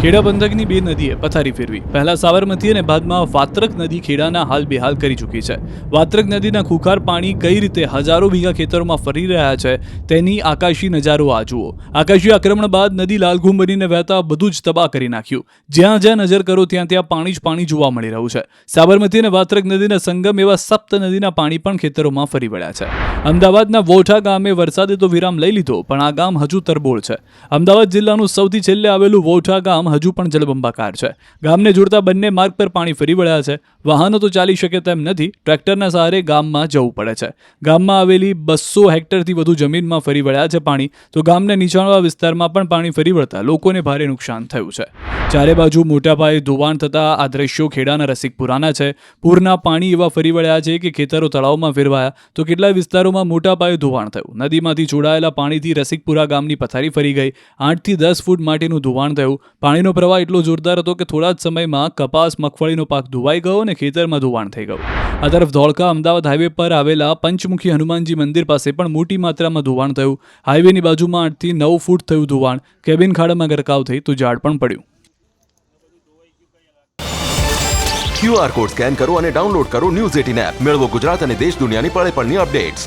ખેડા પંથકની બે નદીએ પથારી ફેરવી. પહેલા સાબરમતી અને બાદમાં વાત્રક નદી ખેડાના હાલ બેહાલ કરી ચૂકી છે. વાત્રક નદીના ખુખાર પાણી કઈ રીતે હજારો વીઘા ખેતરોમાં ફરી રહ્યા છે તેની આકાશી નજારો આ જુઓ. આકાશી આક્રમણ બાદ નદી લાલઘુમ બનીને વહેતા બધું જ તબાહ કરી નાખ્યું. જ્યાં જ્યાં નજર કરો ત્યાં ત્યાં પાણી જ પાણી જોવા મળી રહ્યું છે. સાબરમતી અને વાત્રક નદીના સંગમ એવા સપ્ત નદીના પાણી પણ ખેતરોમાં ફરી વળ્યા છે. અમદાવાદના વોઠા ગામે વરસાદે તો વિરામ લઈ લીધો, પણ આ ગામ હજુ તરબોળ છે. અમદાવાદ જિલ્લાનું સૌથી છેલ્લે આવેલું વોઠા ગામ હજુ પણ જળબંબાકાર છે. ગામને જોડતા બંને માર્ગ પર પાણી ફરી વળ્યા છે. વાહનો તો ચાલી શકે તેમ નથી. ટ્રેક્ટરના સહારે ગામમાં જવું પડે છે. ગામમાં આવેલી 200 હેક્ટરથી વધુ જમીનમાં ફરી વળ્યા છે પાણી. તો ગામના નીચાણવાળા વિસ્તારમાં પણ પાણી ફરી વળતા લોકોને ભારે નુકસાન થયું છે. ચારે બાજુ મોટા પાયે ધોવાણ થતા આ દ્રશ્યો ખેડાના રસિકપુરાના છે. પૂરના પાણી એવા ફરી વળ્યા છે કે ખેતરો તળાવમાં ફેરવાયા, તો કેટલાય વિસ્તારોમાં મોટા પાયે ધોવાણ થયું. નદીમાંથી જોડાયેલા પાણીથી રસિકપુરા ગામની પથારી ફરી ગઈ. 8 થી 10 ફૂટ માટેનું ધોવાણ થયું. પાણીનો પ્રવાહ એટલો જોરદાર હતો કે થોડા જ સમયમાં કપાસ મગફળીનો પાક ધોવાઈ ગયો અને ખેતરમાં ધોવાણ થઈ ગયું. આ તરફ ધોળકા અમદાવાદ હાઈવે પર આવેલા પંચમુખી હનુમાનજી મંદિર પાસે પણ મોટી માત્રામાં ધોવાણ થયું. હાઈવેની બાજુમાં 8 થી 9 ફૂટ થયું ધોવાણ. કેબિન ખાડામાં ગરકાવ થઈ તો ઝાડ પણ પડ્યું. QR કોડ સ્કેન કરો અને ડાઉનલોડ કરો ન્યૂઝ 18 એપ. મેળવો ગુજરાત અને દેશ દુનિયાની પળે પળની અપડેટ્સ.